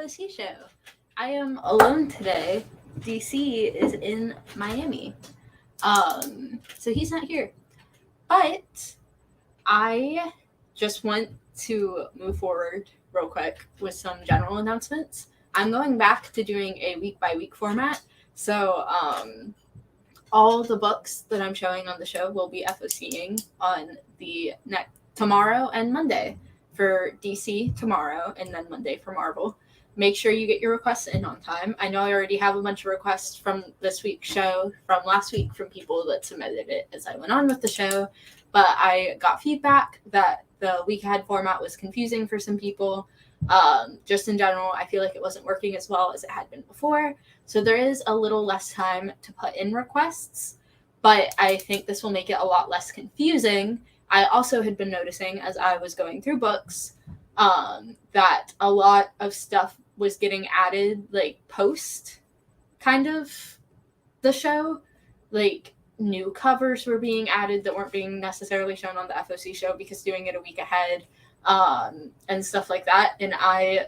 FOC show. I am alone today. DC is in Miami. So he's not here. But I just want to move forward real quick with some general announcements. I'm going back to doing a week-by-week format. So all the books that I'm showing on the show will be FOCing on the tomorrow and Monday for DC tomorrow, and then Monday for Marvel. Make sure you get your requests in on time. I know I already have a bunch of requests from this week's show, from last week, from people that submitted it as I went on with the show, but I got feedback that the week ahead format was confusing for some people. Just in general, I feel like it wasn't working as well as it had been before. So there is a little less time to put in requests, but I think this will make it a lot less confusing. I also had been noticing as I was going through books that a lot of stuff was getting added like post kind of the show. Like new covers were being added that weren't being necessarily shown on the FOC show because doing it a week ahead and stuff like that. And I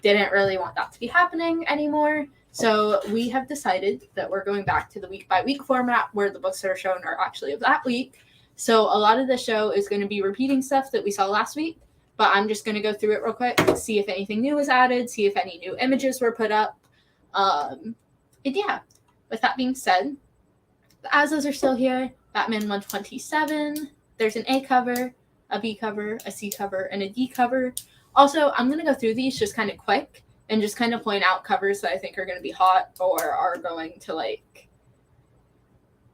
didn't really want that to be happening anymore. So we have decided that we're going back to the week-by-week format where the books that are shown are actually of that week. So a lot of the show is going to be repeating stuff that we saw last week, but I'm just going to go through it real quick, see if anything new was added, see if any new images were put up. And yeah, with that being said, the Aslas are still here. Batman 127. There's an A cover, a B cover, a C cover, and a D cover. Also, I'm going to go through these just kind of quick and just kind of point out covers that I think are going to be hot or are going to like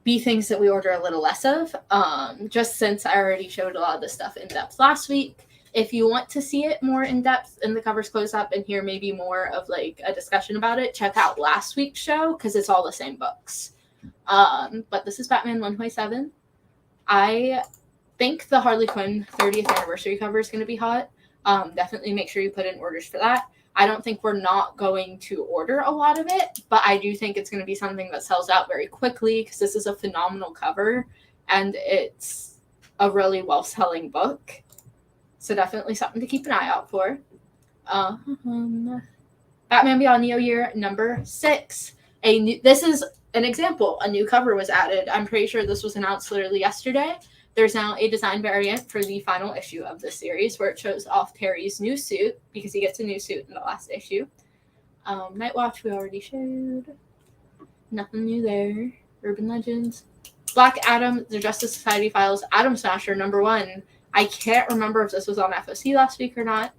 be things that we order a little less of, just since I already showed a lot of this stuff in depth last week. If you want to see it more in depth and the covers close up and hear maybe more of like a discussion about it, check out last week's show because it's all the same books. But this is Batman 127. I think the Harley Quinn 30th anniversary cover is going to be hot. Definitely make sure you put in orders for that. I don't think we're not going to order a lot of it, but I do think it's going to be something that sells out very quickly because this is a phenomenal cover and it's a really well-selling book. So definitely something to keep an eye out for. Batman Beyond Neo Year number 6. This is an example. A new cover was added. I'm pretty sure this was announced literally yesterday. There's now a design variant for the final issue of this series where it shows off Terry's new suit because he gets a new suit in the last issue. Nightwatch we already showed. Nothing new there. Urban Legends. Black Adam, The Justice Society Files, Atom Smasher number 1. I can't remember if this was on FOC last week or not.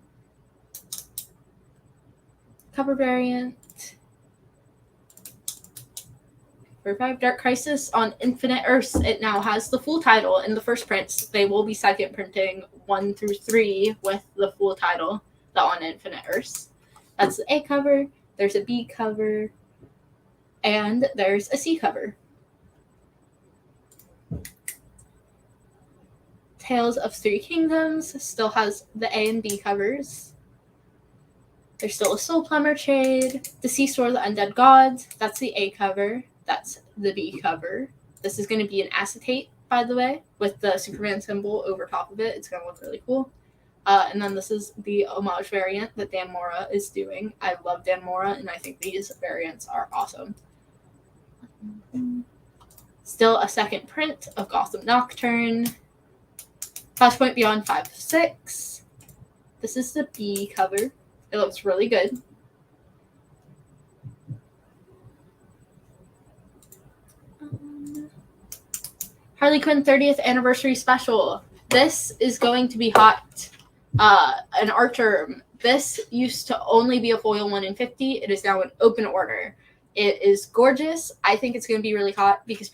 Cover variant. Revive Dark Crisis on Infinite Earths. It now has the full title in the first prints. They will be second printing 1 through 3 with the full title, the On Infinite Earths. That's the A cover. There's a B cover. And there's a C cover. Tales of Three Kingdoms still has the A and B covers. There's still a Soul Plumber trade. Deceased or the Undead Gods. That's the A cover. That's the B cover. This is going to be an acetate, by the way, with the Superman symbol over top of it. It's going to look really cool. And then this is the homage variant that Dan Mora is doing. I love Dan Mora, and I think these variants are awesome. Still a second print of Gotham Nocturne. Flashpoint Beyond 5/6. This is the B cover. It looks really good. Harley Quinn 30th Anniversary Special. This is going to be hot. An Archer. This used to only be a foil 1 in 50. It is now an open order. It is gorgeous. I think it's going to be really hot because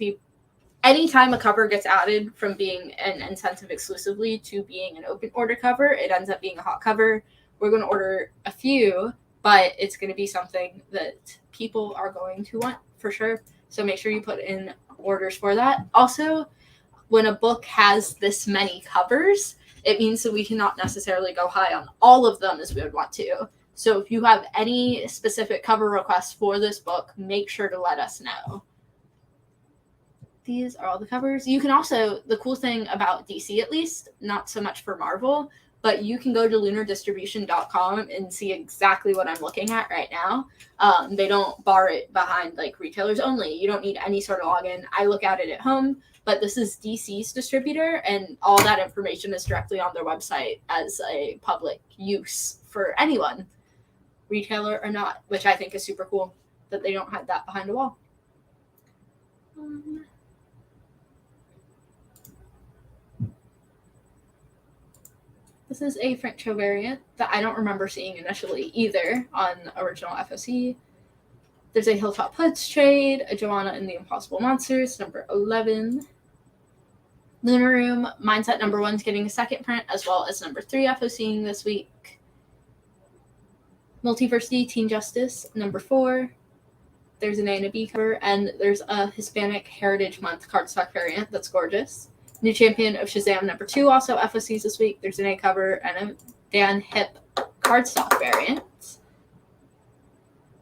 anytime a cover gets added from being an incentive exclusively to being an open order cover, it ends up being a hot cover. We're going to order a few, but it's going to be something that people are going to want for sure. So make sure you put in orders for that. Also, when a book has this many covers, it means that we cannot necessarily go high on all of them as we would want to. So if you have any specific cover requests for this book, make sure to let us know. These are all the covers. You can also, the cool thing about DC at least, not so much for Marvel, but you can go to lunardistribution.com and see exactly what I'm looking at right now. They don't bar it behind like retailers only. You don't need any sort of login. I look at it at home, but this is DC's distributor, and all that information is directly on their website as a public use for anyone, retailer or not, which I think is super cool that they don't have that behind a wall. This is a Frank Cho variant that I don't remember seeing initially either on original FOC. There's a Hilltop Hoods trade, a Joanna and the Impossible Monsters, number 11. Lunar Room, Mindset number 1 is getting a second print, as well as number 3 FOCing this week. Multiversity Teen Justice, number 4. There's an A and a B cover, and there's a Hispanic Heritage Month cardstock variant that's gorgeous. New Champion of Shazam number 2 also FOCs this week. There's an A cover and a Dan Hip cardstock variant.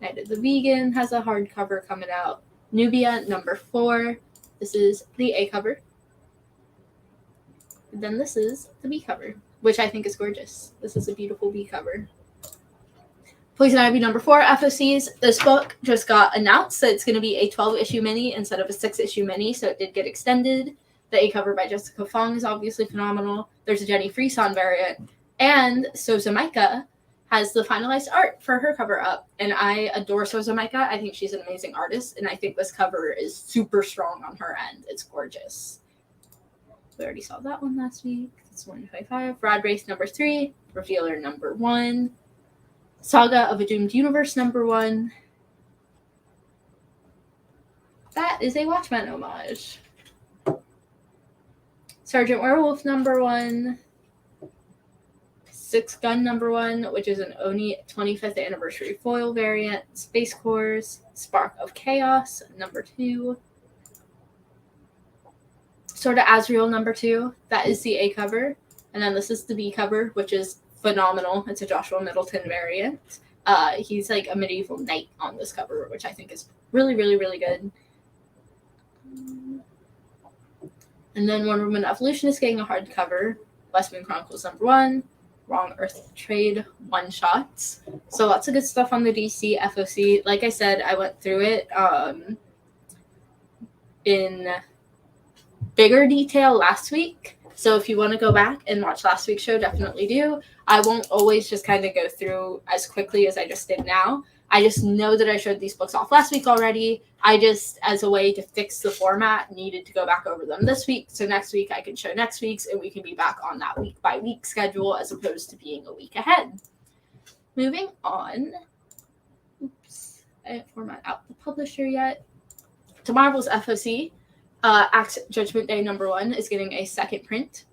Night of the Vegan has a hardcover coming out. Nubia number 4. This is the A cover. And then this is the B cover, which I think is gorgeous. This is a beautiful B cover. Poison Ivy number 4 FOCs. This book just got announced that it's going to be a 12-issue mini instead of a 6-issue mini, so it did get extended. The A cover by Jessica Fong is obviously phenomenal. There's a Jenny Frieson variant. And Sosa Micah has the finalized art for her cover up. And I adore Sosa Micah. I think she's an amazing artist. And I think this cover is super strong on her end. It's gorgeous. We already saw that one last week. It's 155. Rod Race number 3. Revealer number 1. Saga of a Doomed Universe number 1. That is a Watchmen homage. Sergeant Werewolf number 1, Six Gun number 1, which is an Oni 25th anniversary foil variant, Space Corps, Spark of Chaos number 2, Sword of Azrael number 2, that is the A cover, and then this is the B cover, which is phenomenal. It's a Joshua Middleton variant. He's like a medieval knight on this cover, which I think is really, really, really good. And then Wonder Woman Evolution is getting a hardcover. West Moon Chronicles number 1. Wrong Earth Trade one-shots. So lots of good stuff on the DC FOC. Like I said, I went through it in bigger detail last week. So if you want to go back and watch last week's show, definitely do. I won't always just kind of go through as quickly as I just did now. I just know that I showed these books off last week already. I just, as a way to fix the format, needed to go back over them this week. So next week I can show next week's, and we can be back on that week-by-week schedule as opposed to being a week ahead. Moving on. Oops. I didn't format out the publisher yet. To Marvel's FOC, Axe Judgment Day number 1 is getting a second print.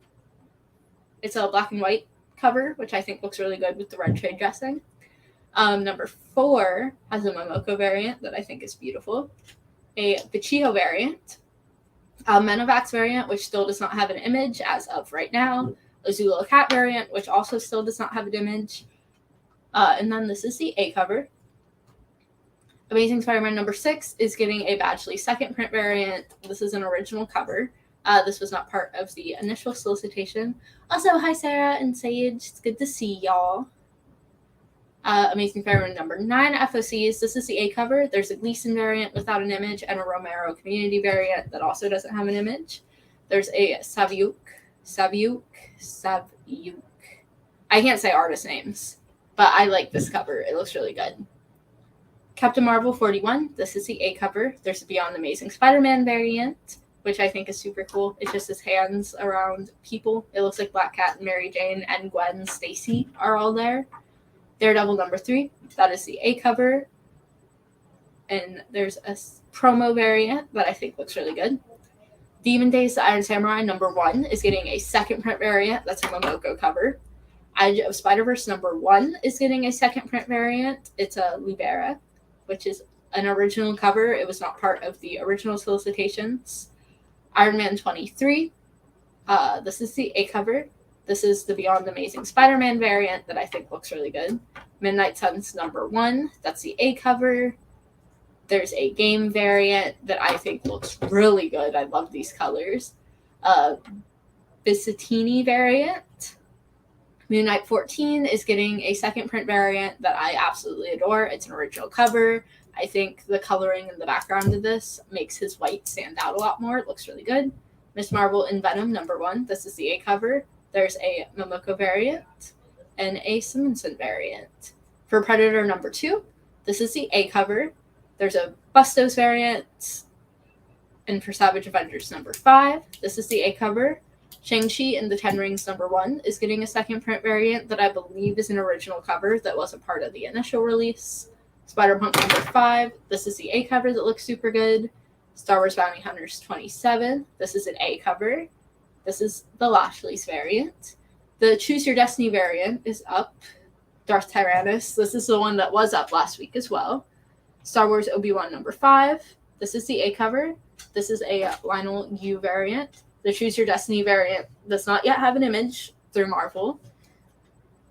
It's a black and white cover, which I think looks really good with the red trade dressing. Number 4 has a Momoko variant that I think is beautiful. A Bichio variant. A Men of Axe variant, which still does not have an image as of right now. A Zula Cat variant, which also still does not have an image. And then this is the A cover. Amazing Spider-Man number 6 is getting a Badgley second print variant. This is an original cover. This was not part of the initial solicitation. Also, hi Sarah and Sage. It's good to see y'all. Amazing Spider-Man number 9 FOCs. This is the A cover. There's a Gleason variant without an image and a Romero community variant that also doesn't have an image. There's a Saviuk. I can't say artist names, but I like this cover. It looks really good. Captain Marvel 41. This is the A cover. There's a Beyond Amazing Spider-Man variant, which I think is super cool. It's just his hands around people. It looks like Black Cat, Mary Jane, and Gwen Stacy are all there. Daredevil number 3, that is the A cover. And there's a promo variant that I think looks really good. Demon Days, the Iron Samurai number 1 is getting a second print variant. That's a Momoko cover. Edge of Spider-Verse number 1 is getting a second print variant. It's a Libera, which is an original cover. It was not part of the original solicitations. Iron Man 23. This is the A cover. This is the Beyond Amazing Spider-Man variant that I think looks really good. Midnight Suns number 1. That's the A cover. There's a game variant that I think looks really good. I love these colors. Bisatini variant. Moon Knight 14 is getting a second print variant that I absolutely adore. It's an original cover. I think the coloring in the background of this makes his white stand out a lot more. It looks really good. Miss Marvel and Venom #1. This is the A cover. There's a Momoko variant and a Simonson variant. For Predator #2, this is the A cover. There's a Bustos variant. And for Savage Avengers #5, this is the A cover. Shang-Chi and the Ten Rings #1 is getting a second print variant that I believe is an original cover that wasn't part of the initial release. Spider-Punk #5, this is the A cover that looks super good. Star Wars Bounty Hunters 27, this is an A cover. This is the Lashley's variant. The Choose Your Destiny variant is up. Darth Tyrannus, this is the one that was up last week as well. Star Wars Obi-Wan #5, this is the A cover. This is a Lionel Yu variant. The Choose Your Destiny variant does not yet have an image through Marvel.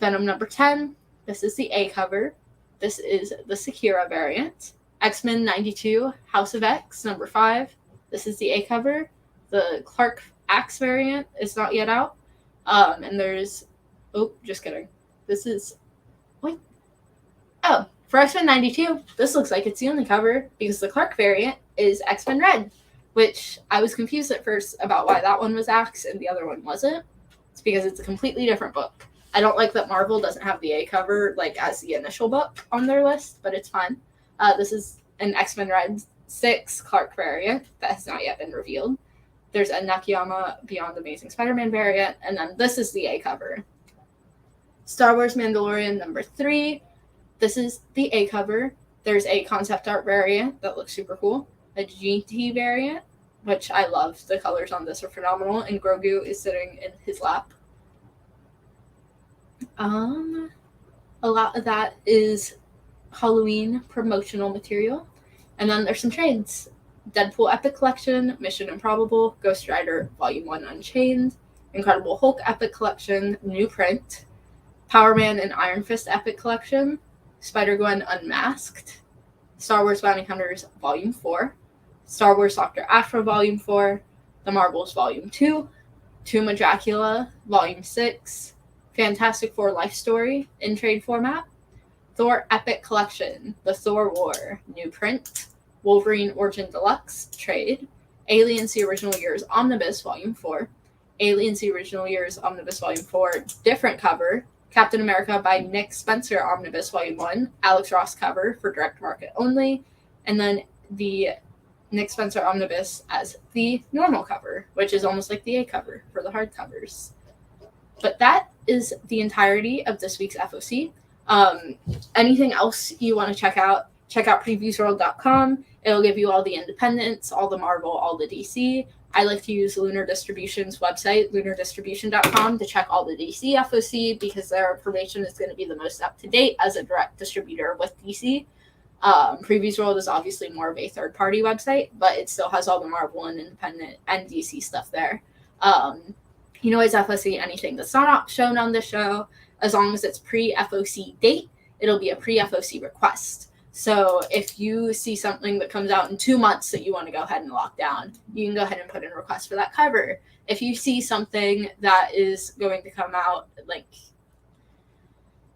Venom #10, this is the A cover. This is the Sakura variant. X-Men 92, House of X #5. This is the A cover. The Clark Axe variant is not yet out. And there's... Oh, just kidding. This is... Wait. Oh, for X-Men 92, this looks like it's the only cover because the Clark variant is X-Men Red, which I was confused at first about why that one was Axe and the other one wasn't. It's because it's a completely different book. I don't like that Marvel doesn't have the A cover as the initial book on their list, but it's fine. This is an X-Men Red 6 Clark variant that has not yet been revealed. There's a Nakayama Beyond Amazing Spider-Man variant, and then this is the A cover. Star Wars Mandalorian #3. This is the A cover. There's a concept art variant that looks super cool. A GT variant, which I love. The colors on this are phenomenal, and Grogu is sitting in his lap. A lot of that is Halloween promotional material. And then there's some trades. Deadpool Epic Collection, Mission Improbable, Ghost Rider Volume 1 Unchained, Incredible Hulk Epic Collection, new print, Power Man and Iron Fist Epic Collection, Spider-Gwen Unmasked, Star Wars Bounty Hunters Volume 4, Star Wars Dr. Aphra Volume 4, The Marvels Volume 2, Tomb of Dracula Volume 6, Fantastic Four Life Story in trade format, Thor Epic Collection, The Thor War, new print, Wolverine Origin Deluxe trade, Aliens The Original Years Omnibus Volume 4, Aliens The Original Years Omnibus Volume 4, different cover, Captain America by Nick Spencer Omnibus Volume 1, Alex Ross cover for direct market only, and then the Nick Spencer Omnibus as the normal cover, which is almost like the A cover for the hardcovers. But that is the entirety of this week's FOC. Anything else you want to check out previewsworld.com. It'll give you all the independents, all the Marvel, all the DC. I like to use Lunar Distribution's website, lunardistribution.com, to check all the DC FOC because their information is going to be the most up-to-date as a direct distributor with DC. Previews World is obviously more of a third-party website, but it still has all the Marvel and independent and DC stuff there. You can always FOC anything that's not shown on the show. As long as it's pre-FOC date, it'll be a pre-FOC request. So if you see something that comes out in 2 months that you want to go ahead and lock down, you can go ahead and put in a request for that cover. If you see something that is going to come out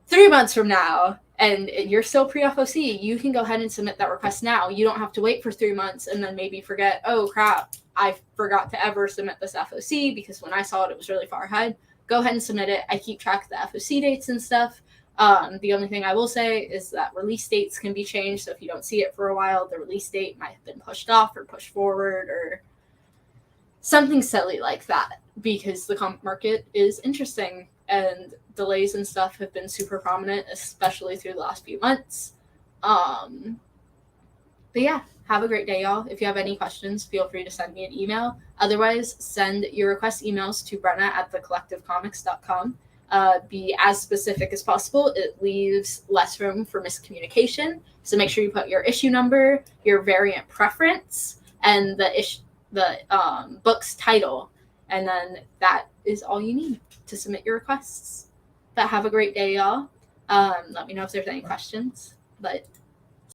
3 months from now and you're still pre-FOC, you can go ahead and submit that request now. You don't have to wait for 3 months and then maybe forget, oh crap, I forgot to ever submit this FOC because when I saw it, it was really far ahead. Go ahead and submit it. I keep track of the FOC dates and stuff. The only thing I will say is that release dates can be changed. So if you don't see it for a while, the release date might have been pushed off or pushed forward or something silly like that because the comic market is interesting and delays and stuff have been super prominent, especially through the last few months. But yeah, have a great day, y'all. If you have any questions, feel free to send me an email. Otherwise, send your request emails to Brenna at thecollectivecomics.com. Be as specific as possible. It leaves less room for miscommunication. So make sure you put your issue number, your variant preference, and the book's title. And then that is all you need to submit your requests. But have a great day, y'all. Let me know if there's any questions. But